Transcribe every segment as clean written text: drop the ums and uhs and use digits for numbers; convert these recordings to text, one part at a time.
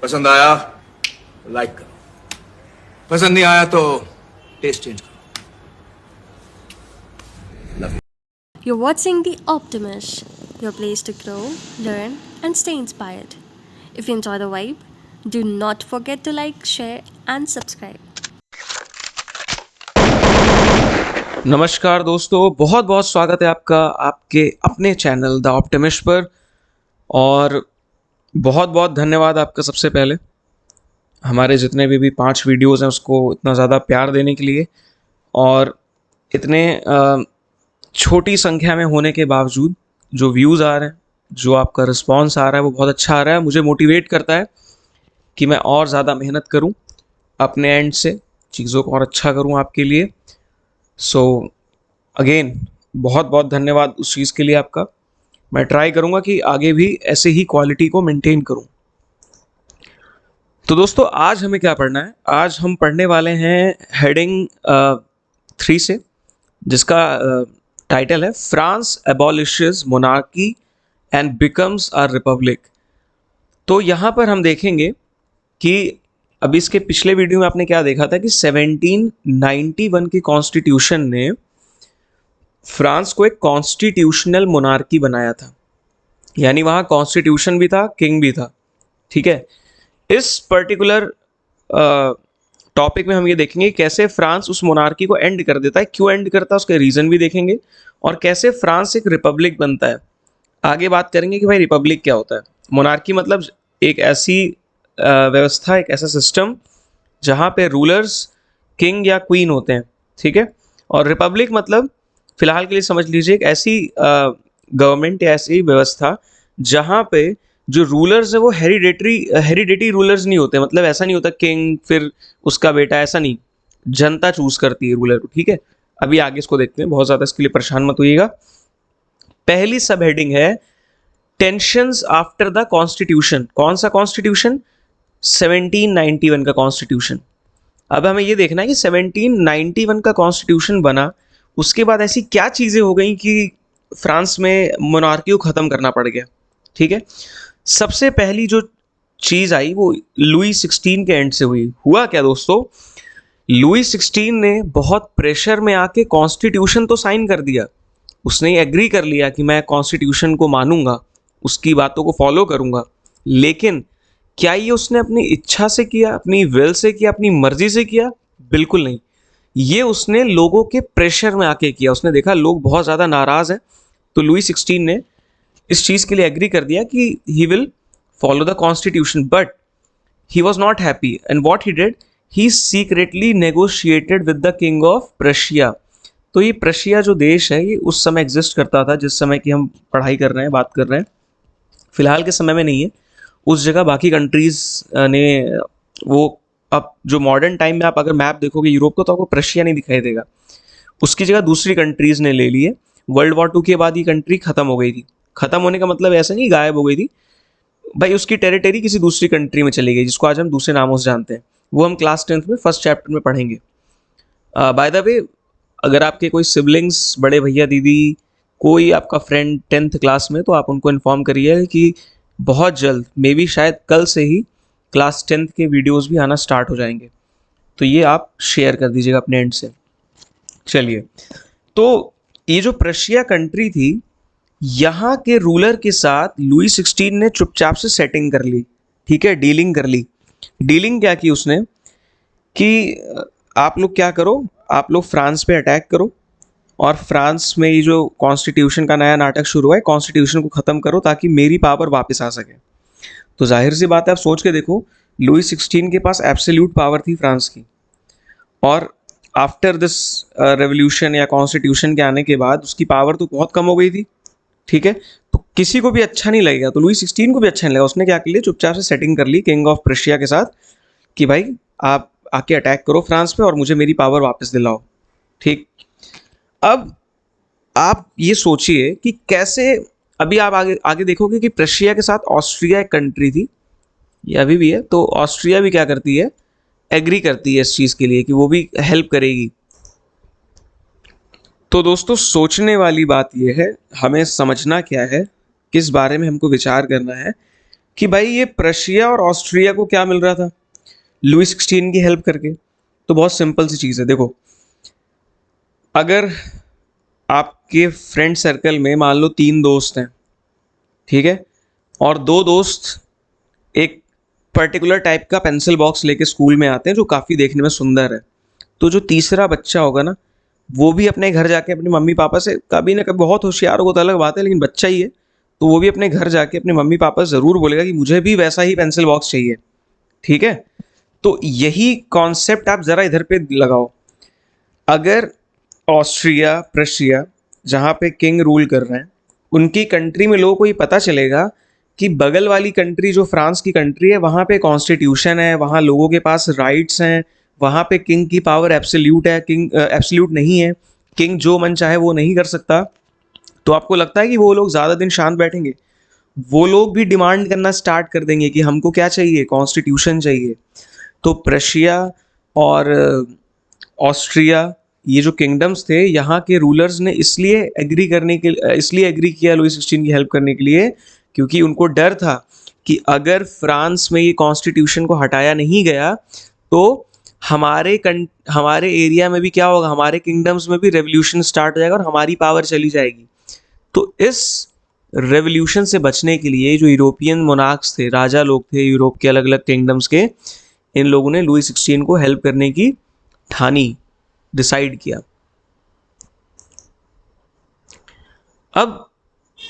पसंद आया तो लाइक करो, पसंद नहीं आया तो टेस्ट चेंज करो। You're watching The Optimist, your place to grow, learn, and stay inspired. If you enjoy the vibe, do not forget to like, share, and subscribe. नमस्कार दोस्तों, बहुत बहुत स्वागत है आपका आपके अपने चैनल द ऑप्टिमिस्ट पर। और बहुत बहुत धन्यवाद आपका सबसे पहले हमारे जितने भी 5 वीडियोस हैं उसको इतना ज़्यादा प्यार देने के लिए। और इतने छोटी संख्या में होने के बावजूद जो व्यूज़ आ रहे हैं, जो आपका रिस्पांस आ रहा है वो बहुत अच्छा आ रहा है। मुझे मोटिवेट करता है कि मैं और ज़्यादा मेहनत करूं, अपने एंड से चीज़ों को और अच्छा करूं आपके लिए। सो अगेन बहुत बहुत धन्यवाद उस चीज़ के लिए आपका। मैं ट्राई करूंगा कि आगे भी ऐसे ही क्वालिटी को मेंटेन करूं। तो दोस्तों आज हमें क्या पढ़ना है? आज हम पढ़ने वाले हैं हेडिंग 3 से, जिसका टाइटल है France abolishes monarchy and becomes a republic. तो यहाँ पर हम देखेंगे कि अभी इसके पिछले वीडियो में आपने क्या देखा था कि 1791 की कॉन्स्टिट्यूशन ने फ्रांस को एक कॉन्स्टिट्यूशनल मोनार्की बनाया था, यानी वहाँ कॉन्स्टिट्यूशन भी था, किंग भी था। ठीक है, इस पर्टिकुलर टॉपिक में हम ये देखेंगे कैसे फ्रांस उस मोनार्की को एंड कर देता है, क्यों एंड करता है उसके रीज़न भी देखेंगे, और कैसे फ्रांस एक रिपब्लिक बनता है। आगे बात करेंगे कि भाई रिपब्लिक क्या होता है। मोनार्की मतलब एक ऐसी व्यवस्था, एक ऐसा सिस्टम जहाँ पे रूलर्स किंग या क्वीन होते हैं। ठीक है, और रिपब्लिक मतलब फिलहाल के लिए समझ लीजिए एक ऐसी गवर्नमेंट या ऐसी व्यवस्था जहाँ पे जो रूलर्स है वो हेरिडेटरी रूलर्स नहीं होते। मतलब ऐसा नहीं होता किंग फिर उसका बेटा, ऐसा नहीं, जनता चूज करती है रूलर को। ठीक है, अभी आगे इसको देखते हैं, बहुत ज़्यादा इसके लिए परेशान मत होइएगा। पहली सब हेडिंग है टेंशंस आफ्टर द कॉन्स्टिट्यूशन। कौन सा कॉन्स्टिट्यूशन? 1791 का कॉन्स्टिट्यूशन। अब हमें ये देखना है कि 1791 का कॉन्स्टिट्यूशन बना, उसके बाद ऐसी क्या चीज़ें हो गई कि फ्रांस में मोनार्की को ख़त्म करना पड़ गया। ठीक है, सबसे पहली जो चीज़ आई वो लुई 16 के एंड से हुई। हुआ क्या दोस्तों, लुई 16 ने बहुत प्रेशर में आके कॉन्स्टिट्यूशन तो साइन कर दिया, उसने एग्री कर लिया कि मैं कॉन्स्टिट्यूशन को मानूंगा, उसकी बातों को फॉलो करूंगा। लेकिन क्या ये उसने अपनी इच्छा से किया, अपनी विल से किया, अपनी मर्जी से किया? बिल्कुल नहीं। ये उसने लोगों के प्रेशर में आके किया। उसने देखा लोग बहुत ज़्यादा नाराज़ हैं, तो लुई 16 ने इस चीज़ के लिए एग्री कर दिया कि he will follow the constitution. But he was not happy and what he did, he secretly negotiated with the king of Prussia. तो ये प्रशिया जो देश है ये उस समय एग्जिस्ट करता था जिस समय की हम पढ़ाई कर रहे हैं, बात कर रहे हैं। फिलहाल के समय में नहीं है, उस जगह बाकी कंट्रीज ने वो, अब जो मॉडर्न टाइम में आप अगर मैप देखोगे यूरोप को तो आपको प्रशिया नहीं दिखाई देगा, उसकी जगह दूसरी कंट्रीज ने ले लिए। वर्ल्ड वॉर 2 के बाद ये कंट्री खत्म हो गई थी। खत्म होने का मतलब ऐसा नहीं गायब हो गई थी भाई, उसकी टेरिटरी किसी दूसरी कंट्री में चली गई, जिसको आज हम दूसरे नामों से जानते हैं। वो हम क्लास 10th में फर्स्ट चैप्टर में पढ़ेंगे। बाय द वे, अगर आपके कोई सिबलिंग्स, बड़े भैया दीदी, कोई आपका फ्रेंड 10th क्लास में, तो आप उनको इन्फॉर्म करिए कि बहुत जल्द, मे बी शायद कल से ही क्लास 10th के वीडियोस भी आना स्टार्ट हो जाएंगे। तो ये आप शेयर कर दीजिएगा अपने एंड से। चलिए, तो ये जो प्रशिया कंट्री थी, यहाँ के रूलर के साथ लुई 16 ने चुपचाप से सेटिंग कर ली। ठीक है, डीलिंग कर ली। डीलिंग क्या की उसने कि आप लोग क्या करो, आप लोग फ्रांस पे अटैक करो और फ्रांस में ये जो कॉन्स्टिट्यूशन का नया नाटक शुरू हुआ है, कॉन्स्टिट्यूशन को ख़त्म करो ताकि मेरी पावर वापस आ सके। तो जाहिर सी बात है, आप सोच के देखो, लुई 16 के पास एब्सोल्यूट पावर थी फ्रांस की, और आफ्टर दिस रेवोल्यूशन या कॉन्स्टिट्यूशन के आने के बाद उसकी पावर तो बहुत कम हो गई थी। ठीक है, तो किसी को भी अच्छा नहीं लगेगा, तो लुई 16 को भी अच्छा नहीं लगा। उसने क्या कर लिया, चुपचाप से सेटिंग कर ली किंग ऑफ प्रशिया के साथ कि भाई आप आके अटैक करो फ्रांस पे और मुझे मेरी पावर वापस दिलाओ। ठीक, अब आप ये सोचिए कि कैसे, अभी आप आगे आगे देखोगे कि प्रशिया के साथ ऑस्ट्रिया एक कंट्री थी, ये अभी भी है। तो ऑस्ट्रिया भी क्या करती है, एग्री करती है इस चीज़ के लिए कि वो भी हेल्प करेगी। तो दोस्तों सोचने वाली बात यह है, हमें समझना क्या है, किस बारे में हमको विचार करना है कि भाई ये प्रशिया और ऑस्ट्रिया को क्या मिल रहा था लुई 16 की हेल्प करके। तो बहुत सिंपल सी चीज़ है, देखो अगर आपके फ्रेंड सर्कल में मान लो 3 दोस्त हैं, ठीक है, और 2 दोस्त एक पर्टिकुलर टाइप का पेंसिल बॉक्स लेके स्कूल में आते हैं जो काफ़ी देखने में सुंदर है, तो जो तीसरा बच्चा होगा ना, वो भी अपने घर जाके अपने मम्मी पापा से कभी ना कभी, बहुत होशियार होगा तो अलग बात है, लेकिन बच्चा ही है तो वो भी अपने घर जाके अपने मम्मी पापा से ज़रूर बोलेगा कि मुझे भी वैसा ही पेंसिल बॉक्स चाहिए, ठीक है। तो यही कॉन्सेप्ट आप ज़रा इधर पे लगाओ। अगर ऑस्ट्रिया प्रशिया जहाँ पे किंग रूल कर रहे हैं, उनकी कंट्री में लोगों को ये पता चलेगा कि बगल वाली कंट्री जो फ्रांस की कंट्री है, वहाँ पे कॉन्स्टिट्यूशन है, वहाँ लोगों के पास राइट्स हैं, वहाँ पे किंग की पावर एब्सोल्यूट है, किंग एब्सोल्यूट नहीं है, किंग जो मन चाहे वो नहीं कर सकता। तो आपको लगता है कि वो लोग ज़्यादा दिन शांत बैठेंगे? वो लोग भी डिमांड करना स्टार्ट कर देंगे कि हमको क्या चाहिए, कॉन्स्टिट्यूशन चाहिए। तो प्रशिया और ऑस्ट्रिया, ये जो किंगडम्स थे, यहाँ के रूलर्स ने इसलिए एग्री किया लुई 16 की हेल्प करने के लिए, क्योंकि उनको डर था कि अगर फ्रांस में ये कॉन्स्टिट्यूशन को हटाया नहीं गया तो हमारे एरिया में भी क्या होगा, हमारे किंगडम्स में भी रेवोल्यूशन स्टार्ट हो जाएगा और हमारी पावर चली जाएगी। तो इस रेवोल्यूशन से बचने के लिए जो यूरोपियन मोनार्क्स थे, राजा लोग थे यूरोप के अलग अलग किंगडम्स के, इन लोगों ने लुई 16 को हेल्प करने की ठानी, डिसाइड किया। अब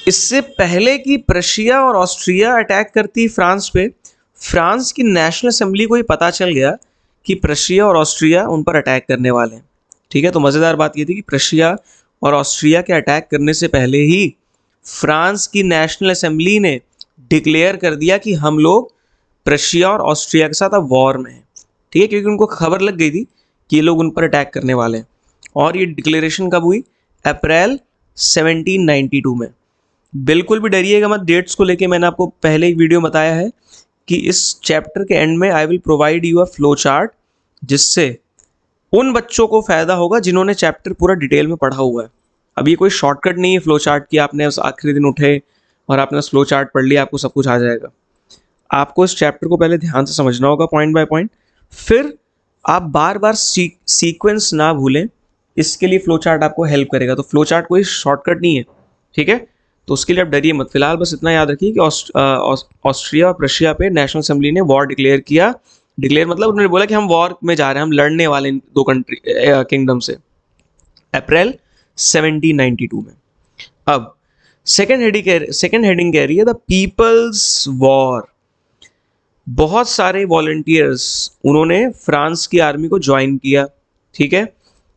इससे पहले कि प्रशिया और ऑस्ट्रिया अटैक करती फ्रांस पे, फ्रांस की नेशनल असेंबली को ही पता चल गया कि प्रशिया और ऑस्ट्रिया उन पर अटैक करने वाले हैं, ठीक है। तो मज़ेदार बात ये थी कि प्रशिया और ऑस्ट्रिया के अटैक करने से पहले ही फ्रांस की नेशनल असेंबली ने डिक्लेयर कर दिया कि हम लोग प्रशिया और ऑस्ट्रिया के साथ अब वॉर में हैं, ठीक है, क्योंकि उनको खबर लग गई थी कि ये लोग उन पर अटैक करने वाले हैं। और ये डिक्लेरेशन कब हुई? अप्रैल 1792 में। बिल्कुल भी डरिएगा मत डेट्स को लेके, मैंने आपको पहले एक वीडियो बताया है कि इस चैप्टर के एंड में I will provide you a flow chart, जिससे उन बच्चों को फ़ायदा होगा जिन्होंने चैप्टर पूरा डिटेल में पढ़ा हुआ है। अब ये कोई शॉर्टकट नहीं है फ्लो चार्ट की, आपने उस आखिरी दिन उठे और आपने उस फ्लो चार्ट पढ़ लिया आपको सब कुछ आ जाएगा। आपको इस चैप्टर को पहले ध्यान से समझना होगा पॉइंट बाय पॉइंट, फिर आप बार बार सीक्वेंस ना भूलें, इसके लिए फ्लो चार्ट आपको हेल्प करेगा। तो फ्लो चार्ट कोई शॉर्टकट नहीं है, ठीक है, तो उसके लिए आप डरिए मत। फिलहाल बस इतना याद रखिए कि ऑस्ट्रिया और प्रशिया पे नेशनल असेंबली ने वॉर डिक्लेयर किया। डिक्लेयर मतलब उन्होंने बोला कि हम वॉर में जा रहे हैं, हम लड़ने वाले इन 2 किंगडम से, अप्रैल 1792 में। अब सेकेंड हेडिंग कह रही है द पीपल्स वॉर। बहुत सारे वॉलंटियर्स उन्होंने फ्रांस की आर्मी को ज्वाइन किया, ठीक है।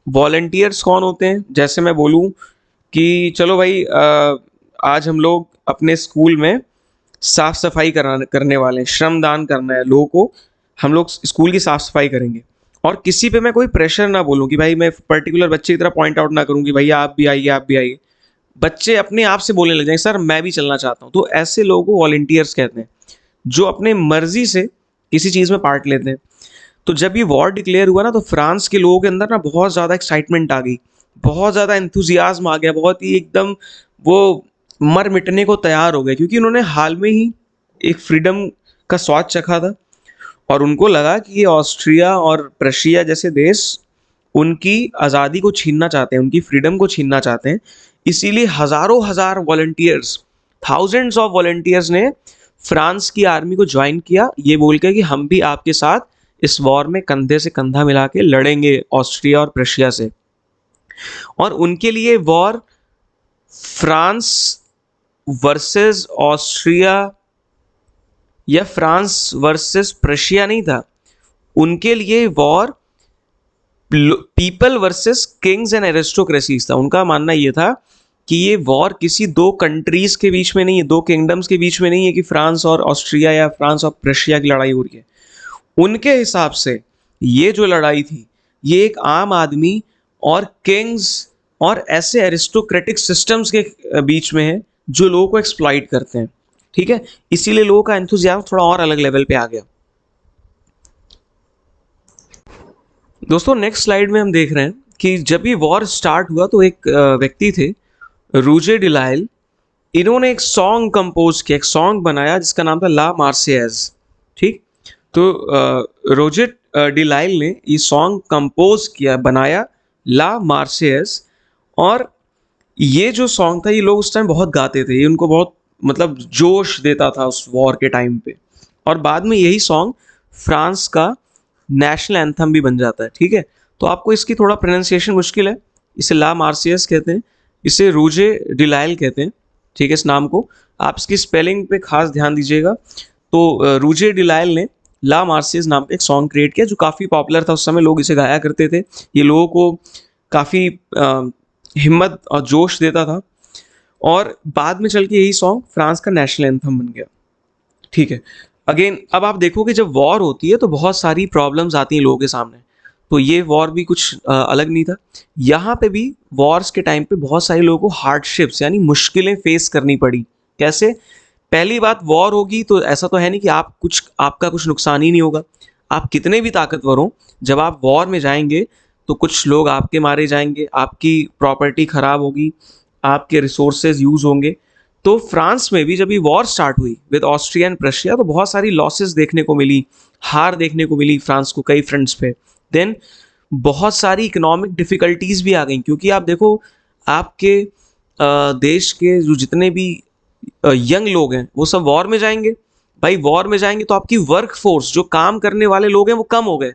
वॉलंटियर्स कौन होते हैं? जैसे मैं बोलूँ कि चलो भाई आज हम लोग अपने स्कूल में साफ़ सफाई करने वाले हैं, श्रमदान करना है लोगों को, हम लोग स्कूल की साफ़ सफाई करेंगे। और किसी पे मैं कोई प्रेशर ना बोलूँ कि भाई, मैं पर्टिकुलर बच्चे की तरह पॉइंट आउट ना करूँ कि भैया आप भी आइए, आप भी आइए। बच्चे अपने आप से बोलने लग जाएंगे सर मैं भी चलना चाहता हूँ। तो ऐसे लोगों को वॉलंटियर्स कहते हैं, जो अपने मर्जी से किसी चीज़ में पार्ट लेते हैं। तो जब ये वॉर डिक्लेयर हुआ ना, तो फ्रांस के लोगों के अंदर ना बहुत ज़्यादा एक्साइटमेंट आ गई, बहुत ज़्यादा एंथुजियाज्म आ गया, बहुत ही एकदम वो मर मिटने को तैयार हो गए, क्योंकि उन्होंने हाल में ही एक फ्रीडम का स्वाद चखा था और उनको लगा कि ये ऑस्ट्रिया और प्रशिया जैसे देश उनकी आज़ादी को छीनना चाहते हैं, उनकी फ्रीडम को छीनना चाहते हैं। इसीलिए हज़ारों हज़ार वॉलंटियर्स, थाउजेंड्स ऑफ वॉलंटियर्स ने फ्रांस की आर्मी को ज्वाइन किया, ये बोल के कि हम भी आपके साथ इस वॉर में कंधे से कंधा मिला के लड़ेंगे ऑस्ट्रिया और प्रशिया से। और उनके लिए वॉर फ्रांस वर्सेस ऑस्ट्रिया या फ्रांस वर्सेस प्रशिया नहीं था, उनके लिए war people versus kings and aristocracies था। उनका मानना ये था कि ये वॉर किसी 2 कंट्रीज के बीच में नहीं है, 2 किंगडम्स के बीच में नहीं है कि फ्रांस और ऑस्ट्रिया या फ्रांस और प्रशिया की लड़ाई हो रही है। उनके हिसाब से ये जो लड़ाई थी, ये एक आम आदमी और किंग्स और ऐसे एरिस्टोक्रेटिक सिस्टम्स के बीच में है जो लोगों को एक्सप्लॉइट करते हैं, ठीक है। इसीलिए लोगों का एंथुसियाज्म थोड़ा और अलग लेवल पे आ गया। दोस्तों नेक्स्ट स्लाइड में हम देख रहे हैं कि जब ये वॉर स्टार्ट हुआ तो एक व्यक्ति थे, रूजे डिलाइल, इन्होंने एक सॉन्ग कंपोज किया, एक सॉन्ग बनाया जिसका नाम था ला मार्सेज। ठीक, तो रोजेट डिलाइल ने ये सॉन्ग कंपोज किया, बनाया, ला मार्सेज। और ये जो सॉन्ग था ये लोग उस टाइम बहुत गाते थे, ये उनको बहुत मतलब जोश देता था उस वॉर के टाइम पे। और बाद में यही सॉन्ग फ्रांस का नेशनल एंथम भी बन जाता है। ठीक है, तो आपको इसकी थोड़ा प्रोनाउंसिएशन मुश्किल है, इसे ला मार्सियस कहते हैं, इसे रूजे डिलाइल कहते हैं। ठीक है, इस नाम को आप इसकी स्पेलिंग पे खास ध्यान दीजिएगा। तो रूजे डिलाइल ने ला मार्सियस नाम पे एक सॉन्ग क्रिएट किया जो काफ़ी पॉपुलर था उस समय, लोग इसे गाया करते थे। ये लोगों को काफ़ी हिम्मत और जोश देता था, और बाद में चल के यही सॉन्ग फ्रांस का नेशनल एंथम बन गया। ठीक है, अगेन अब आप देखोगे जब वॉर होती है तो बहुत सारी प्रॉब्लम्स आती हैं लोगों के सामने, तो ये वॉर भी कुछ अलग नहीं था। यहाँ पे भी वॉर्स के टाइम पे बहुत सारे लोगों को हार्डशिप्स यानी मुश्किलें फेस करनी पड़ी। कैसे? पहली बात, वॉर होगी तो ऐसा तो है नहीं कि आपका कुछ नुकसान ही नहीं होगा। आप कितने भी ताकतवर हो, जब आप वॉर में जाएंगे तो कुछ लोग आपके मारे जाएंगे, आपकी प्रॉपर्टी खराब होगी, आपके रिसोर्सेज यूज होंगे। तो फ्रांस में भी जब ये वॉर स्टार्ट हुई विद ऑस्ट्रिया एंड प्रशिया तो बहुत सारी लॉसेस देखने को मिली, हार देखने को मिली फ्रांस को कई फ्रंट्स पे। देन बहुत सारी इकोनॉमिक डिफिकल्टीज भी आ गई, क्योंकि आप देखो आपके देश के जो जितने भी यंग लोग हैं वो सब वॉर में जाएंगे। भाई वॉर में जाएंगे तो आपकी वर्क फोर्स, जो काम करने वाले लोग हैं वो कम हो गए,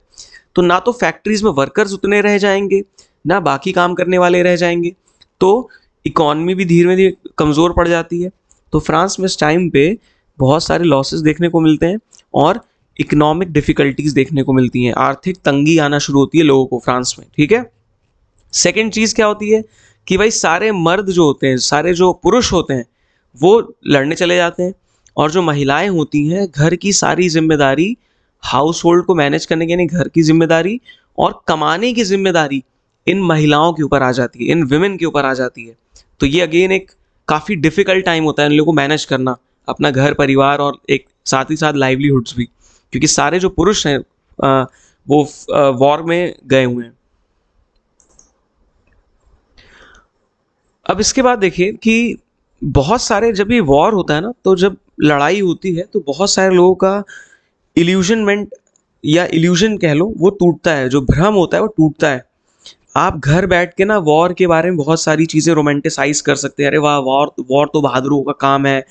तो ना तो फैक्ट्रीज में वर्कर्स उतने रह जाएंगे, ना बाकी काम करने वाले रह जाएंगे, तो इकॉनमी भी धीरे धीरे कमज़ोर पड़ जाती है। तो फ्रांस में इस टाइम पे बहुत सारे लॉसेस देखने को मिलते हैं और इकोनॉमिक डिफिकल्टीज देखने को मिलती हैं, आर्थिक तंगी आना शुरू होती है लोगों को फ्रांस में। ठीक है, सेकेंड चीज़ क्या होती है कि भाई सारे मर्द जो होते हैं, सारे जो पुरुष होते हैं वो लड़ने चले जाते हैं, और जो महिलाएं होती हैं घर की सारी जिम्मेदारी, हाउस होल्ड को मैनेज करने की यानी घर की जिम्मेदारी और कमाने की जिम्मेदारी इन महिलाओं के ऊपर आ जाती है, इन विमेन के ऊपर आ जाती है। तो ये अगेन एक काफ़ी डिफिकल्ट टाइम होता है इन लोगों को मैनेज करना, अपना घर परिवार और एक साथ ही साथ लाइवलीहुड्स भी, क्योंकि सारे जो पुरुष हैं वो वॉर में गए हुए हैं। अब इसके बाद देखिए कि बहुत सारे जब ये वॉर होता है ना, तो जब लड़ाई होती है तो बहुत सारे लोगों का इल्यूजनमेंट या इल्यूजन कह लो वो टूटता है, जो भ्रम होता है वो टूटता है। आप घर बैठ के ना वॉर के बारे में बहुत सारी चीज़ें रोमांटिसाइज कर सकते हैं, अरे वाह वॉर वॉर तो बहादुरों का काम है,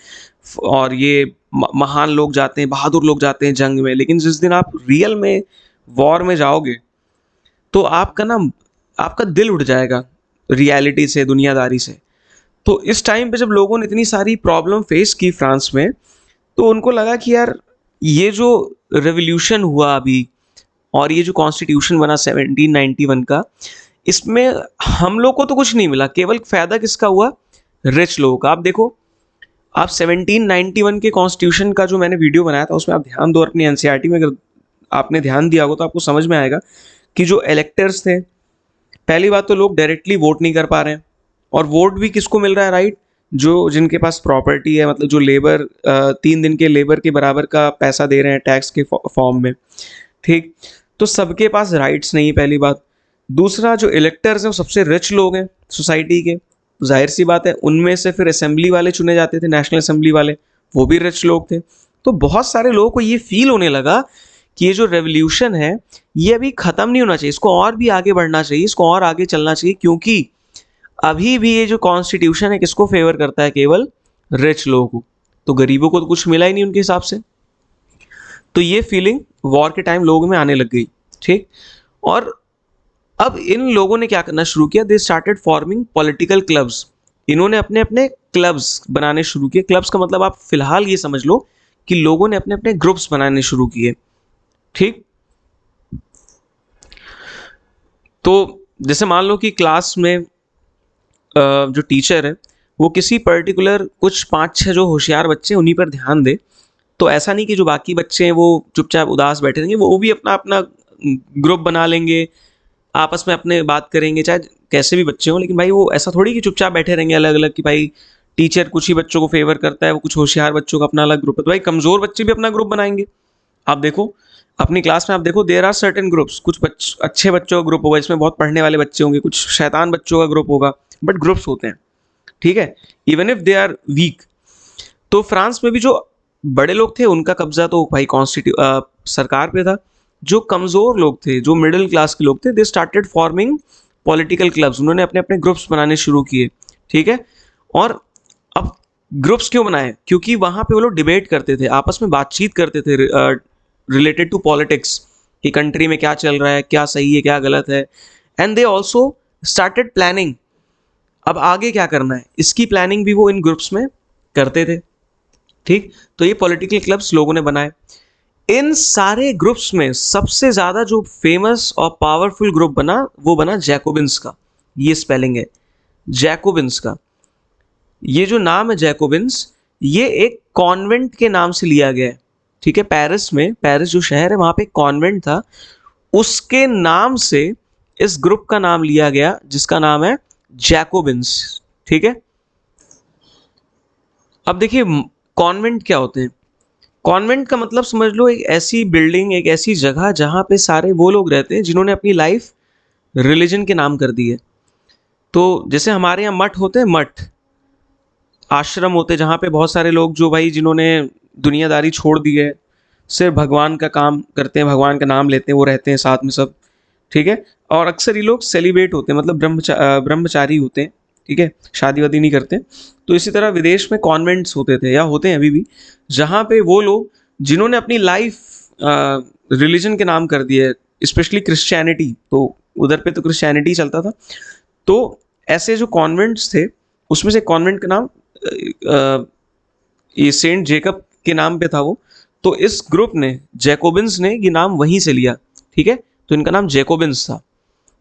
और ये महान लोग जाते हैं, बहादुर लोग जाते हैं जंग में। लेकिन जिस दिन आप रियल में वॉर में जाओगे तो आपका दिल उठ जाएगा रियलिटी से, दुनियादारी से। तो इस टाइम पे जब लोगों ने इतनी सारी प्रॉब्लम फेस की फ्रांस में, तो उनको लगा कि यार ये जो रेवोल्यूशन हुआ अभी और ये जो कॉन्स्टिट्यूशन बना 1791 का, इसमें हम लोग को तो कुछ नहीं मिला, केवल फायदा किसका हुआ? रिच लोगों का। आप देखो, आप 1791 के कॉन्स्टिट्यूशन का जो मैंने वीडियो बनाया था उसमें आप ध्यान दो, अपनी एनसीईआरटी में अगर आपने ध्यान दिया होगा तो आपको समझ में आएगा कि जो इलेक्टर्स थे, पहली बात तो लोग डायरेक्टली वोट नहीं कर पा रहे हैं, और वोट भी किसको मिल रहा है? राइट, जो जिनके पास प्रॉपर्टी है, मतलब जो लेबर 3 दिन के लेबर के बराबर का पैसा दे रहे हैं टैक्स के फॉर्म में। ठीक, तो सबके पास राइट्स नहीं, पहली बात। दूसरा, जो इलेक्टर्स हैं वो सबसे रिच लोग हैं सोसाइटी के, जाहिर सी बात है उनमें से फिर असेंबली वाले चुने जाते थे, नेशनल असेंबली वाले, वो भी रिच लोग थे। तो बहुत सारे लोगों को ये फील होने लगा कि ये जो रेवोल्यूशन है ये अभी ख़त्म नहीं होना चाहिए, इसको और भी आगे बढ़ना चाहिए, इसको और आगे चलना चाहिए, क्योंकि अभी भी ये जो कॉन्स्टिट्यूशन है किसको फेवर करता है? केवल रिच लोगों को, तो गरीबों को तो कुछ मिला ही नहीं उनके हिसाब से। तो ये फीलिंग वॉर के टाइम लोगों में आने लग गई। ठीक, और अब इन लोगों ने क्या करना शुरू किया? They started forming political clubs. इन्होंने अपने अपने क्लब्स बनाने शुरू किए। क्लब्स का मतलब आप फिलहाल ये समझ लो कि लोगों ने अपने अपने ग्रुप्स बनाने शुरू किए। ठीक, तो जैसे मान लो कि क्लास में जो टीचर है वो किसी पर्टिकुलर कुछ 5-6 जो होशियार बच्चे हैं उन्हीं पर ध्यान दे, तो ऐसा नहीं कि जो बाकी बच्चे हैं वो चुपचाप उदास बैठे रहेंगे, वो भी अपना अपना ग्रुप बना लेंगे, आपस में अपने बात करेंगे, चाहे कैसे भी बच्चे हों। लेकिन भाई वो ऐसा थोड़ी कि चुपचाप बैठे रहेंगे अलग अलग, कि भाई टीचर कुछ ही बच्चों को फेवर करता है, वो कुछ होशियार बच्चों का अपना अलग ग्रुप है, तो भाई कमज़ोर बच्चे भी अपना ग्रुप बनाएंगे। आप देखो अपनी क्लास में, आप देखो देयर आर सर्टेन ग्रुप्स, कुछ अच्छे बच्चों का ग्रुप होगा जिसमें बहुत पढ़ने वाले बच्चे होंगे, कुछ शैतान बच्चों का ग्रुप होगा, बट ग्रुप्स होते हैं। ठीक है, even if they are weak. तो फ्रांस में भी जो बड़े लोग थे उनका कब्जा तो भाई सरकार पे था। जो कमज़ोर लोग थे, जो मिडिल क्लास के लोग थे, they started forming political clubs, उन्होंने अपने अपने ग्रुप्स बनाने शुरू किए। ठीक है, और अब ग्रुप्स क्यों बनाए? क्योंकि वहाँ पे वो लोग डिबेट करते थे, आपस में बातचीत करते थे रिलेटेड टू पॉलिटिक्स, कि कंट्री में क्या चल रहा है, क्या सही है, क्या गलत है। And they also started planning, अब आगे क्या करना है, इसकी प्लानिंग भी वो इन ग्रुप्स में करते थे। ठीक, तो ये पॉलिटिकल क्लब्स लोगों ने बनाए। इन सारे ग्रुप्स में सबसे ज़्यादा जो फेमस और पावरफुल ग्रुप बना वो बना जैकोबिन्स का। ये स्पेलिंग है जैकोबिन्स का। ये जो नाम है जैकोबिन्स, ये एक कॉन्वेंट के नाम से लिया गया है। ठीक है, पेरिस में, पेरिस जो शहर है वहाँ पे एक कॉन्वेंट था, उसके नाम से इस ग्रुप का नाम लिया गया जिसका नाम है जैकोबिन्स। ठीक है, अब देखिए कॉन्वेंट क्या होते हैं। कॉन्वेंट का मतलब समझ लो एक ऐसी बिल्डिंग, एक ऐसी जगह जहाँ पे सारे वो लोग रहते हैं जिन्होंने अपनी लाइफ रिलीजन के नाम कर दी है। तो जैसे हमारे यहाँ मठ होते हैं, मठ आश्रम होते हैं जहाँ पे बहुत सारे लोग जो भाई जिन्होंने दुनियादारी छोड़ दी है, सिर्फ भगवान का काम करते हैं, भगवान का नाम लेते हैं, वो रहते हैं साथ में सब। ठीक है, और अक्सर ये लोग सेलिब्रेट होते हैं, मतलब ब्रह्मचारी होते हैं। ठीक है, शादी वादी नहीं करते। तो इसी तरह विदेश में कॉन्वेंट्स होते थे या होते हैं अभी भी, जहाँ पे वो लोग जिन्होंने अपनी लाइफ रिलीजन के नाम कर दिया है, स्पेशली क्रिश्चियनिटी, तो उधर पे तो क्रिश्चियनिटी चलता था। तो ऐसे जो कॉन्वेंट्स थे उसमें से कॉन्वेंट का नाम ये सेंट जेकब के नाम पे था वो। तो इस ग्रुप ने, जैकोबिन्स ने, ये नाम वहीं से लिया। ठीक है, तो इनका नाम जैकोबिन्स था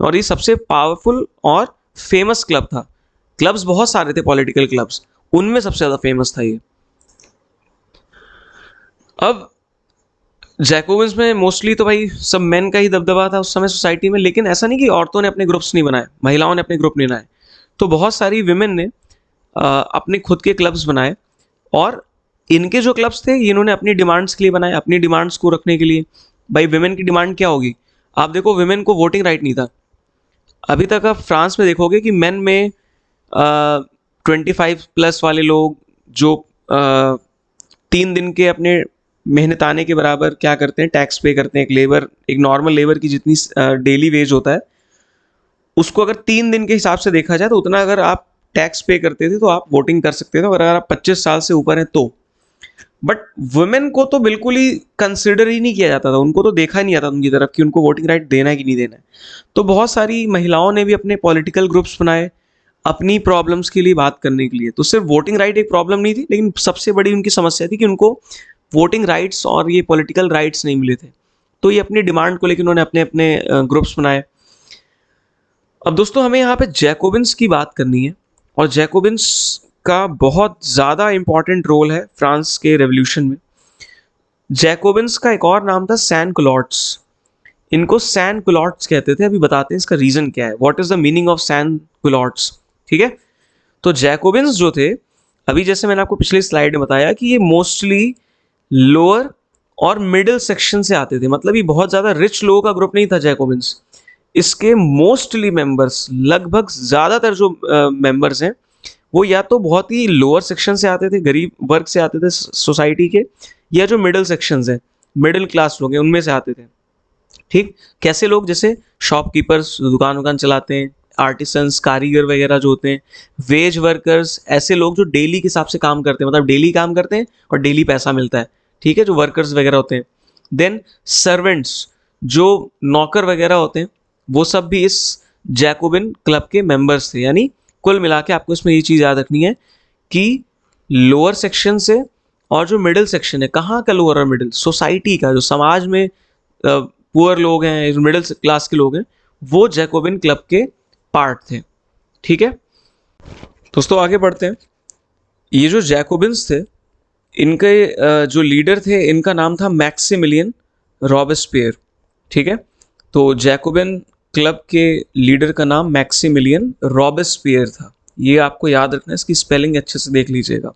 और ये सबसे पावरफुल और फेमस क्लब था। क्लब्स बहुत सारे थे, पॉलिटिकल क्लब्स, उनमें सबसे ज़्यादा फेमस था ये। अब जैकोबिन्स में मोस्टली तो भाई सब मेन का ही दबदबा था उस समय सोसाइटी में, लेकिन ऐसा नहीं कि औरतों ने अपने ग्रुप्स नहीं बनाए, महिलाओं ने अपने ग्रुप नहीं बनाए। तो बहुत सारी विमेन ने अपने खुद के क्लब्स बनाए, और इनके जो क्लब्स थे इन्होंने अपनी डिमांड्स के लिए बनाए, अपनी डिमांड्स को रखने के लिए। भाई विमेन की डिमांड क्या होगी? आप देखो, विमेन को वोटिंग राइट नहीं था। अभी तक आप फ्रांस में देखोगे कि मेन में 25+ वाले लोग जो 3 दिन के अपने मेहनताने के बराबर क्या करते हैं, टैक्स पे करते हैं। एक नॉर्मल लेबर की जितनी डेली वेज होता है, उसको अगर 3 दिन के हिसाब से देखा जाए तो उतना अगर आप टैक्स पे करते थे तो आप वोटिंग कर सकते थे, और अगर आप 25 साल से ऊपर हैं तो। बट वुमेन को तो बिल्कुल ही कंसिडर ही नहीं किया जाता था, उनको तो देखा ही नहीं जाता उनकी तरफ कि उनको वोटिंग राइट देना है कि नहीं देना है। तो बहुत सारी महिलाओं ने भी अपने पॉलिटिकल ग्रुप्स बनाए अपनी प्रॉब्लम्स के लिए बात करने के लिए। तो सिर्फ वोटिंग राइट एक प्रॉब्लम नहीं थी, लेकिन सबसे बड़ी उनकी समस्या थी कि उनको वोटिंग राइट्स और ये पॉलिटिकल राइट्स नहीं मिले थे। तो ये अपनी डिमांड को लेकर उन्होंने अपने अपने ग्रुप्स बनाए। अब दोस्तों हमें यहाँ पे जैकोबिन्स की बात करनी है, और जैकोबिन्स का बहुत ज़्यादा इंपॉर्टेंट रोल है फ्रांस के रेवोल्यूशन में। जैकोबिन्स का एक और नाम था सैन कुलॉट्स। इनको सैन कुलॉट्स कहते थे। अभी बताते हैं इसका रीज़न क्या है, what is the meaning of sans culottes. ठीक है, तो जैकोबिन्स जो थे, अभी जैसे मैंने आपको पिछली स्लाइड में बताया कि ये मोस्टली लोअर और मिडिल सेक्शन से आते थे, मतलब ये बहुत ज़्यादा रिच लोगों का ग्रुप नहीं था जैकोबिन्स। इसके मोस्टली मेंबर्स, लगभग ज़्यादातर जो मेंबर्स हैं वो या तो बहुत ही लोअर सेक्शन से आते थे, गरीब वर्ग से आते थे सोसाइटी के, या जो मिडिल सेक्शंस हैं, मिडिल क्लास लोग हैं, उनमें से आते थे। ठीक, कैसे लोग? जैसे शॉपकीपर्स, दुकान वुकान चलाते हैं, आर्टिसंस, कारीगर वगैरह जो होते हैं, वेज वर्कर्स, ऐसे लोग जो डेली के हिसाब से काम करते हैं, मतलब डेली काम करते हैं और डेली पैसा मिलता है। ठीक है, जो वर्कर्स वगैरह होते हैं। देन सर्वेंट्स, जो नौकर वगैरह होते हैं, वो सब भी इस जैकोबिन क्लब के मेंबर्स थे। यानी कुल मिला के आपको इसमें ये चीज़ याद रखनी है कि लोअर सेक्शन से और जो मिडिल सेक्शन है, कहाँ का लोअर और मिडिल? सोसाइटी का, जो समाज में पुअर लोग हैं, जो मिडिल क्लास के लोग हैं, वो जैकोबिन क्लब के पार्ट थे। ठीक है दोस्तों, आगे बढ़ते हैं। ये जो जैकोबिन्स थे, इनके जो लीडर थे, इनका नाम था मैक्सिमिलियन रॉबेस्पियर। ठीक है, तो जैकोबिन क्लब के लीडर का नाम मैक्सिमिलियन रॉबेस्पियर था। ये आपको याद रखना है, इसकी स्पेलिंग अच्छे से देख लीजिएगा।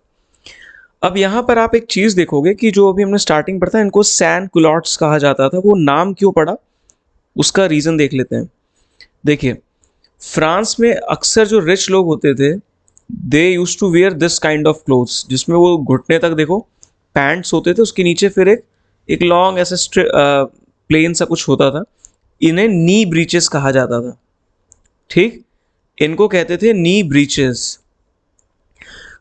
अब यहाँ पर आप एक चीज़ देखोगे कि जो अभी हमने स्टार्टिंग पढ़ा था, इनको सैन कुलॉट्स कहा जाता था। वो नाम क्यों पड़ा, उसका रीज़न देख लेते हैं। देखिए, फ्रांस में अक्सर जो रिच लोग होते थे they use to wear this kind of clothes, जिसमें वो घुटने तक देखो पैंट्स होते थे, उसके नीचे फिर एक लॉन्ग ऐसे प्लेन सा कुछ होता था। इन्हें नी ब्रीचेस कहा जाता था। ठीक, इनको कहते थे नी ब्रीचेस।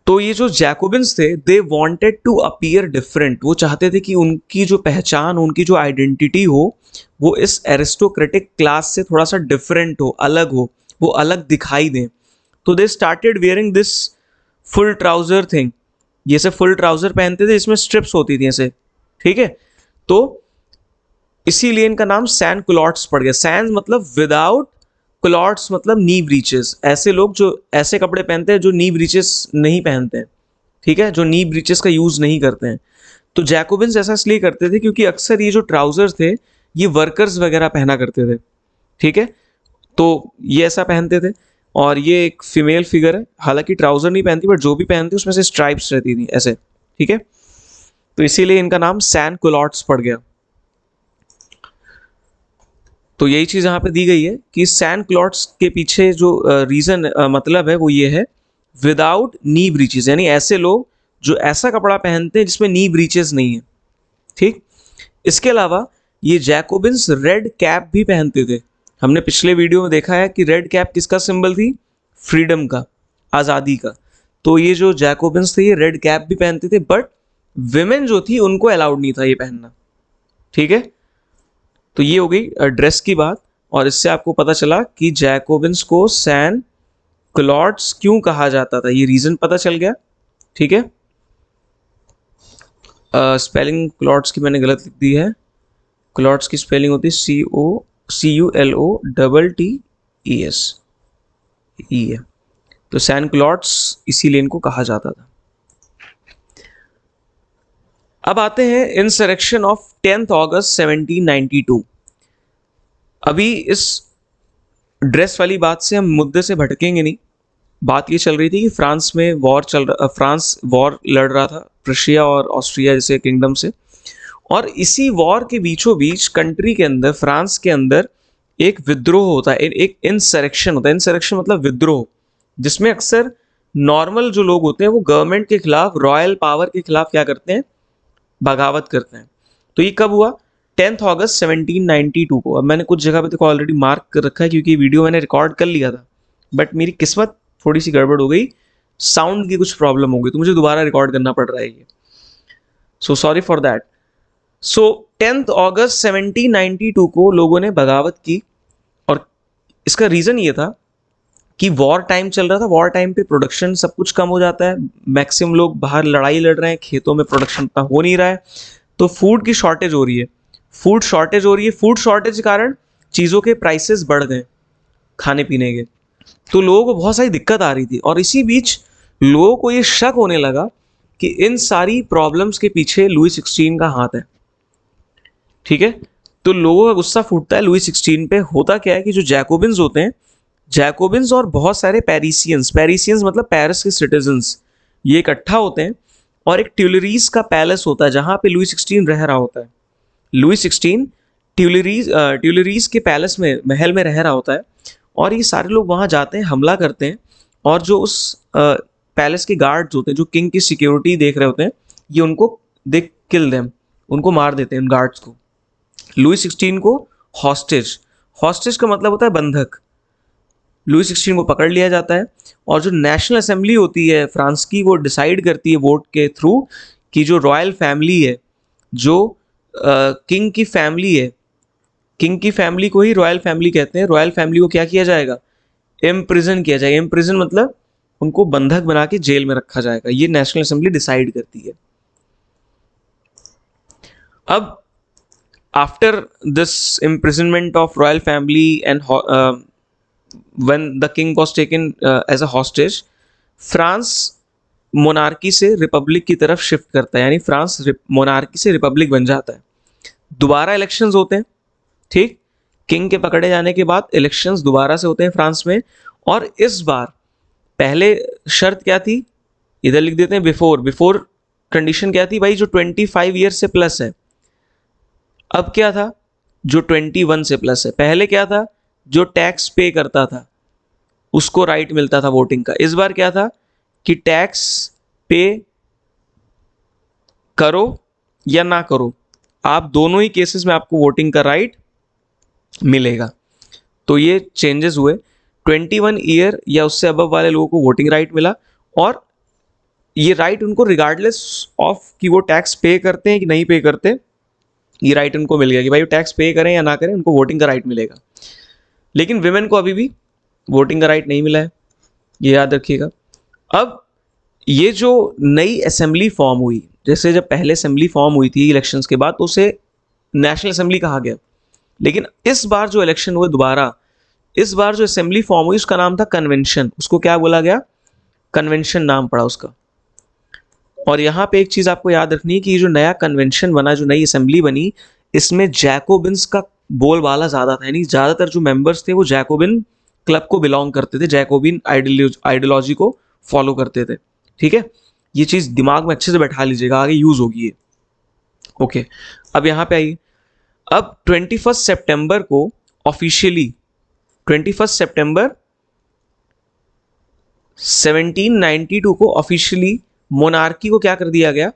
तो ये जो जैकोबिन्स थे, they wanted to appear different, वो चाहते थे कि उनकी जो पहचान, उनकी जो आइडेंटिटी हो, वो इस एरिस्टोक्रेटिक क्लास से थोड़ा सा डिफरेंट हो, अलग हो, वो अलग दिखाई दें। तो they started wearing this full trouser thing, ये से फुल ट्राउजर पहनते थे, इसमें स्ट्रिप्स होती थी ऐसे। ठीक है, तो इसीलिए इनका नाम सैन कुलॉट्स पड़ गया। सैन मतलब विदाउट, कुलॉट्स मतलब नी ब्रीचेस। ऐसे लोग जो ऐसे कपड़े पहनते हैं जो नी ब्रीचेस नहीं पहनते हैं, ठीक है, जो नी ब्रीचेस का यूज नहीं करते हैं। तो जैकोबिन्स ऐसा इसलिए करते थे क्योंकि अक्सर ये जो ट्राउजर थे, ये वर्कर्स वगैरह पहना करते थे। ठीक है, तो ये ऐसा पहनते थे। और ये एक फीमेल फिगर है, हालांकि ट्राउजर नहीं पहनती, बट जो भी पहनती उसमें से स्ट्राइप्स रहती थी ऐसे। ठीक है, तो इसीलिए इनका नाम सैन कुलॉट्स पड़ गया। तो यही चीज यहाँ पे दी गई है कि सैन क्लॉट्स के पीछे जो रीजन मतलब है वो ये है, विदाउट नी ब्रीचेस, यानी ऐसे लोग जो ऐसा कपड़ा पहनते हैं जिसमें नी ब्रीचेस नहीं है। ठीक, इसके अलावा ये जैकोबिन्स रेड कैप भी पहनते थे। हमने पिछले वीडियो में देखा है कि रेड कैप किसका सिंबल थी? फ्रीडम का, आज़ादी का। तो ये जो जैकोबिन्स थे ये रेड कैप भी पहनते थे, बट विमेन जो थी उनको अलाउड नहीं था ये पहनना। ठीक है, तो ये हो गई ड्रेस की बात, और इससे आपको पता चला कि जैकोबिन्स को सैन क्लॉट्स क्यों कहा जाता था, ये रीजन पता चल गया। ठीक है, स्पेलिंग क्लॉट्स की मैंने गलत लिख दी है। क्लॉट्स की स्पेलिंग होती है CULOTTES, ई है। तो सैन क्लॉट्स इसीलिए इनको कहा जाता था। अब आते हैं इंसरेक्शन ऑफ 10th अगस्त 1792। अभी इस ड्रेस वाली बात से हम मुद्दे से भटकेंगे नहीं। बात ये चल रही थी कि फ्रांस में फ्रांस वॉर लड़ रहा था प्रशिया और ऑस्ट्रिया जैसे किंगडम से, और इसी वॉर के बीचों बीच कंट्री के अंदर, फ्रांस के अंदर एक विद्रोह होता है, एक इंसरेक्शन होता है। इंसरेक्शन मतलब विद्रोह, जिसमें अक्सर नॉर्मल जो लोग होते हैं वो गवर्नमेंट के खिलाफ, रॉयल पावर के खिलाफ क्या करते हैं? बगावत करते हैं। तो ये कब हुआ? 10th अगस्त 1792 को। अब मैंने कुछ जगह पे देखो ऑलरेडी मार्क कर रखा है क्योंकि वीडियो मैंने रिकॉर्ड कर लिया था, बट मेरी किस्मत थोड़ी सी गड़बड़ हो गई, साउंड की कुछ प्रॉब्लम हो गई, तो मुझे दोबारा रिकॉर्ड करना पड़ रहा है ये। So sorry for that. So 10th अगस्त 1792 को लोगों ने बगावत की, और इसका रीज़न ये था कि वॉर टाइम चल रहा था। वॉर टाइम पे प्रोडक्शन सब कुछ कम हो जाता है, मैक्सिमम लोग बाहर लड़ाई लड़ रहे हैं, खेतों में प्रोडक्शन इतना हो नहीं रहा है, तो फूड की शॉर्टेज हो रही है। फूड शॉर्टेज के कारण चीज़ों के प्राइसेस बढ़ गए खाने पीने के, तो लोगों को बहुत सारी दिक्कत आ रही थी। और इसी बीच लोगों को ये शक होने लगा कि इन सारी प्रॉब्लम्स के पीछे लुई 16 का हाथ है। ठीक है, तो लोगों का गुस्सा फूटता है लुई 16 पे। होता क्या है कि जो जैकोबिन्स होते हैं, जैकोबिन्स और बहुत सारे पेरिसियंस मतलब पेरिस के सिटीजन्स, ये इकट्ठा होते हैं, और एक ट्यूलरीज का पैलेस होता है जहाँ पे लुई 16 रह रहा होता है। लुई 16 ट्यूलरीज के पैलेस में, महल में रह रहा होता है, और ये सारे लोग वहाँ जाते हैं, हमला करते हैं, और जो उस पैलेस के गार्ड्स होते हैं जो किंग की सिक्योरिटी देख रहे होते हैं, ये उनको किल देम, उनको मार देते हैं उन गार्ड्स को। लुई 16 को हॉस्टेज का मतलब होता है बंधक। लुई 16 को पकड़ लिया जाता है, और जो नेशनल असेंबली होती है फ्रांस की, वो डिसाइड करती है वोट के थ्रू कि जो रॉयल फैमिली है, जो किंग की फैमिली है, किंग की फैमिली को ही रॉयल फैमिली कहते हैं। रॉयल फैमिली को क्या किया जाएगा? इम्प्रिजन किया जाएगा। इम्प्रिजन मतलब उनको बंधक बना के जेल में रखा जाएगा। ये नेशनल असेंबली डिसाइड करती है। अब after this imprisonment of royal family and when the king was taken as a hostage, France monarchy से रिपब्लिक की तरफ शिफ्ट करता है, यानी फ्रांस मोनार्की से रिपब्लिक बन जाता है। दोबारा इलेक्शंस होते हैं। ठीक, किंग के पकड़े जाने के बाद इलेक्शंस दोबारा से होते हैं फ्रांस में, और इस बार पहले शर्त क्या थी? इधर लिख देते हैं बिफोर कंडीशन क्या थी भाई? जो 25 ईयर से प्लस है। अब क्या था? जो 21 से प्लस है। पहले क्या था? जो टैक्स पे करता था उसको राइट मिलता था वोटिंग का। इस बार क्या था? कि टैक्स पे करो या ना करो, आप दोनों ही केसेस में आपको वोटिंग का राइट मिलेगा। तो ये चेंजेस हुए। 21 ईयर या उससे अबव वाले लोगों को वोटिंग राइट मिला, और ये राइट उनको रिगार्डलेस ऑफ कि वो टैक्स पे करते हैं कि नहीं पे करते, ये राइट उनको मिल गया कि भाई टैक्स पे करें या ना करें, उनको वोटिंग का राइट मिलेगा। लेकिन विमेन को अभी भी वोटिंग का राइट नहीं मिला है, ये याद रखिएगा। अब ये जो नई असेंबली फॉर्म हुई, जैसे जब पहले असेंबली फॉर्म हुई थी इलेक्शंस के बाद, तो उसे नेशनल असेंबली कहा गया। लेकिन इस बार जो इलेक्शन हुए दोबारा, इस बार जो असेंबली फॉर्म हुई उसका नाम था कन्वेंशन। उसको क्या बोला गया? कन्वेंशन नाम पड़ा उसका। और यहाँ पे एक चीज़ आपको याद रखनी है कि ये जो नया कन्वेंशन बना, जो नई असेंबली बनी, इसमें जैकोबिन्स का बोलबाला ज़्यादा था। यानी ज़्यादातर जो मेंबर्स थे वो जैकोबिन क्लब को बिलोंग करते थे, जैकोबिन आइडियोलॉजी को फॉलो करते थे। ठीक है, ये चीज़ दिमाग में अच्छे से बैठा लीजिएगा, आगे यूज़ होगी ये। ओके, अब यहाँ पे आइए। अब 21 सितंबर को ऑफिशियली, 21 सितंबर 1792 को ऑफिशियली मोनार्की को क्या कर दिया गया?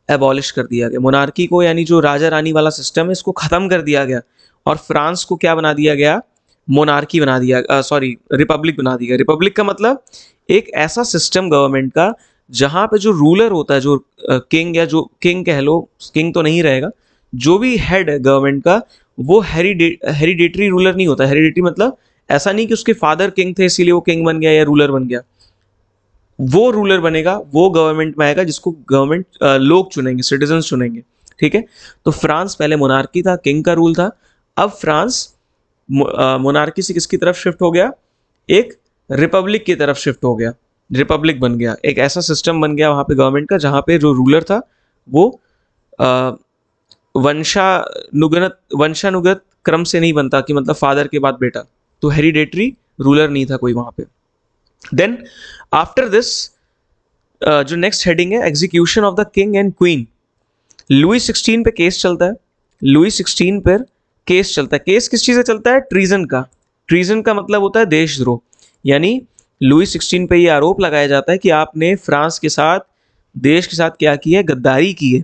एबॉलिश कर दिया गया। मोनार्की को, यानी जो राजा रानी वाला सिस्टम है, इसको खत्म कर दिया गया। और फ्रांस को क्या बना दिया गया? मोनार्की बना दिया, सॉरी रिपब्लिक बना दिया। रिपब्लिक का मतलब एक ऐसा सिस्टम गवर्नमेंट का जहाँ पे जो रूलर होता है, जो किंग या जो किंग कह लो, किंग तो नहीं रहेगा, जो भी हेड है गवर्नमेंट का, वो हेरिडेटरी रूलर नहीं होता। हेरिडेटरी मतलब ऐसा नहीं कि उसके फादर किंग थे इसीलिए वो किंग बन गया या रूलर बन गया। वो रूलर बनेगा, वो गवर्नमेंट में आएगा जिसको गवर्नमेंट लोग चुनेंगे, सिटीजन्स चुनेंगे। ठीक है, तो फ्रांस पहले मोनार्की था, किंग का रूल था। अब फ्रांस मोनार्की से किसकी तरफ शिफ्ट हो गया? एक रिपब्लिक की तरफ शिफ्ट हो गया, रिपब्लिक बन गया। एक ऐसा सिस्टम बन गया वहाँ पे गवर्नमेंट का जहाँ पे जो रूलर था वो वंशानुगत क्रम से नहीं बनता, कि मतलब फादर के बाद बेटा, तो हेरिडेटरी रूलर नहीं था कोई वहाँ पे। देन आफ्टर दिस जो नेक्स्ट हेडिंग है, execution of the king and queen. Louis 16 पे केस चलता है। लुई 16 पर केस चलता है। केस किस चीज़ का चलता है? ट्रीजन का। ट्रीजन का मतलब होता है देशद्रोह। यानी लुई 16 पे ये आरोप लगाया जाता है कि आपने फ्रांस के साथ, देश के साथ क्या किया है? गद्दारी की है।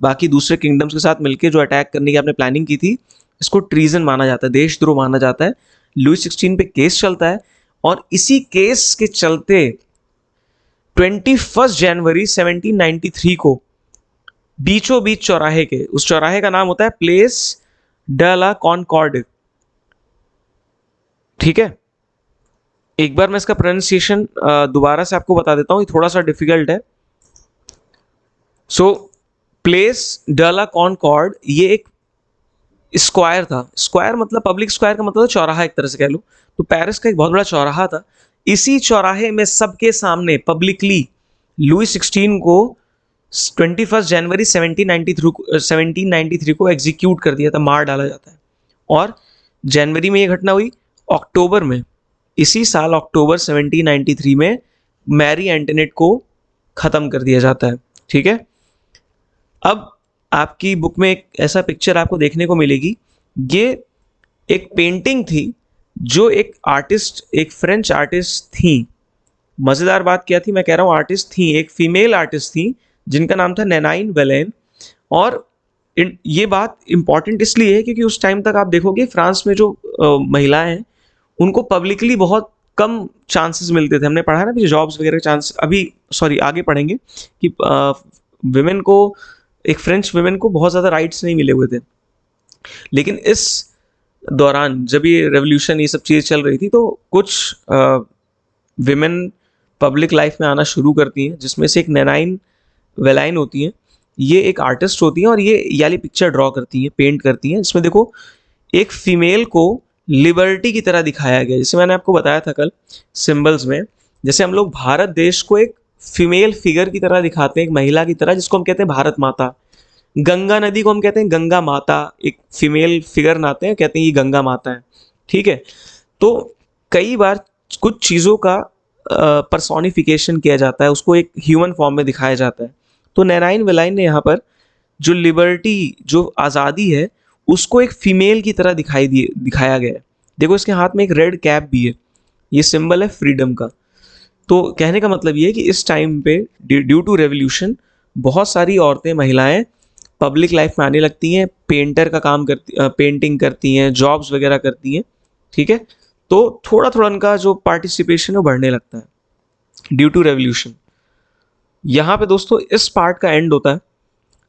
बाकी दूसरे किंगडम्स के साथ मिलकर जो अटैक करने की आपने प्लानिंग की थी, इसको ट्रीजन माना जाता है, देशद्रोह माना जाता है। लुई 16 पे केस चलता है, और इसी केस के चलते 21 जनवरी 1793 को बीचों बीच चौराहे के, उस चौराहे का नाम होता है प्लेस ड ला कॉनकॉर्ड। ठीक है, एक बार मैं इसका प्रोनाउंसिएशन दोबारा से आपको बता देता हूं, ये थोड़ा सा डिफिकल्ट है। सो प्लेस ड ला कॉनकॉर्ड ये एक स्क्वायर था। स्क्वायर मतलब पब्लिक स्क्वायर का मतलब चौराहा एक तरह से कह लो। तो पेरिस का एक बहुत बड़ा चौराहा था। इसी चौराहे में सबके सामने पब्लिकली लुई 16 को 21 जनवरी 1793 को एग्जीक्यूट कर दिया था, मार डाला जाता है। और जनवरी में ये घटना हुई। अक्टूबर में, इसी साल अक्टूबर 1793 में मैरी एंटोनेट को ख़त्म कर दिया जाता है। ठीक है, अब आपकी बुक में एक ऐसा पिक्चर आपको देखने को मिलेगी। ये एक पेंटिंग थी जो एक आर्टिस्ट, एक फ्रेंच आर्टिस्ट थी। मज़ेदार बात क्या थी, मैं कह रहा हूँ आर्टिस्ट थी, एक फीमेल आर्टिस्ट थी जिनका नाम था नैनाइन वेलेन। और ये बात इंपॉर्टेंट इसलिए है क्योंकि उस टाइम तक आप देखोगे फ्रांस में जो महिलाएं हैं उनको पब्लिकली बहुत कम चांसेस मिलते थे। हमने पढ़ा है ना कि जॉब्स वगैरह चांस, अभी सॉरी आगे पढ़ेंगे कि विमेन को, एक फ्रेंच विमेन को बहुत ज़्यादा राइट्स नहीं मिले हुए थे। लेकिन इस दौरान जब ये रेवोल्यूशन, ये सब चीज़ चल रही थी, तो कुछ विमेन पब्लिक लाइफ में आना शुरू करती हैं, जिसमें से एक नैनाइन वेलाइन होती हैं। ये एक आर्टिस्ट होती हैं और ये वाली पिक्चर ड्रॉ करती हैं, पेंट करती हैं। इसमें देखो एक फीमेल को लिबर्टी की तरह दिखाया गया, जैसे मैंने आपको बताया था कल सिंबल्स में। जैसे हम लोग भारत देश को एक फीमेल फिगर की तरह दिखाते हैं, एक महिला की तरह, जिसको हम कहते हैं भारत माता। गंगा नदी को हम कहते हैं गंगा माता, एक फीमेल फिगर बनाते हैं, कहते हैं ये गंगा माता है। ठीक है, तो कई बार कुछ चीज़ों का पर्सोनिफिकेशन किया जाता है, उसको एक ह्यूमन फॉर्म में दिखाया जाता है। तो नैनाइन वेलाइन ने यहाँ पर जो लिबर्टी, जो आज़ादी है, उसको एक फीमेल की तरह दिखाया गया है। देखो इसके हाथ में एक रेड कैप भी है, ये सिंबल है फ्रीडम का। तो कहने का मतलब ये है कि इस टाइम पे ड्यू टू रेवोल्यूशन बहुत सारी औरतें, महिलाएं पब्लिक लाइफ में आने लगती हैं, पेंटर का काम करती, पेंटिंग करती हैं, जॉब्स वगैरह करती हैं, ठीक है। तो थोड़ा थोड़ा उनका जो पार्टिसिपेशन है वो बढ़ने लगता है ड्यू टू रेवोल्यूशन। यहाँ पे दोस्तों इस पार्ट का एंड होता है।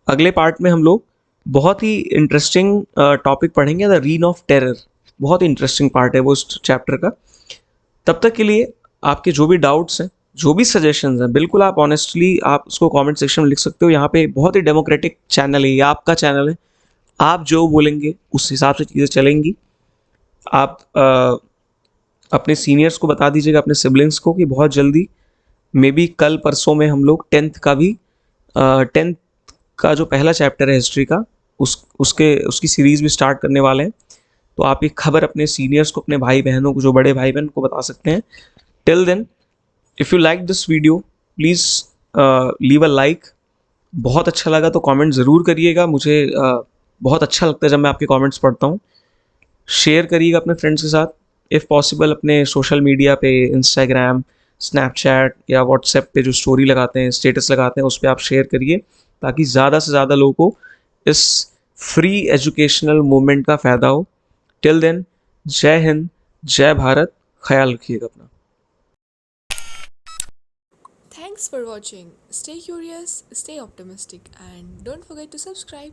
अगले पार्ट में हम लोग बहुत ही इंटरेस्टिंग टॉपिक पढ़ेंगे, द रीन ऑफ टेरर। बहुत ही इंटरेस्टिंग पार्ट है वो इस चैप्टर का। तब तक के लिए आपके जो भी डाउट्स हैं, जो भी सजेशंस हैं, बिल्कुल आप ऑनेस्टली आप उसको कमेंट सेक्शन में लिख सकते हो। यहाँ पे बहुत ही डेमोक्रेटिक चैनल है, ये आपका चैनल है। आप जो बोलेंगे उस हिसाब से चीज़ें चलेंगी। आप अपने सीनियर्स को बता दीजिएगा, अपने सिबलिंग्स को, कि बहुत जल्दी मे बी कल परसों में हम लोग टेंथ का जो पहला चैप्टर है हिस्ट्री का, उसकी सीरीज़ भी स्टार्ट करने वाले हैं। तो आप ये खबर अपने सीनियर्स को, अपने भाई बहनों को, जो बड़े भाई बहन को बता सकते हैं। Till then, if you like this video please leave a like. बहुत अच्छा लगा तो कमेंट ज़रूर करिएगा। मुझे बहुत अच्छा लगता है जब मैं आपके कमेंट्स पढ़ता हूँ। शेयर करिएगा अपने फ्रेंड्स के साथ, इफ़ पॉसिबल अपने सोशल मीडिया पे, इंस्टाग्राम, स्नैपचैट या व्हाट्सएप पे जो स्टोरी लगाते हैं, स्टेटस लगाते हैं, उस पर आप शेयर करिए, ताकि ज़्यादा से ज़्यादा लोगों को इस फ्री एजुकेशनल मूवमेंट का फ़ायदा हो। टिल देन, जय हिंद, जय भारत, ख्याल रखिएगा अपना। Thanks for watching. Stay curious, stay optimistic, and don't forget to subscribe.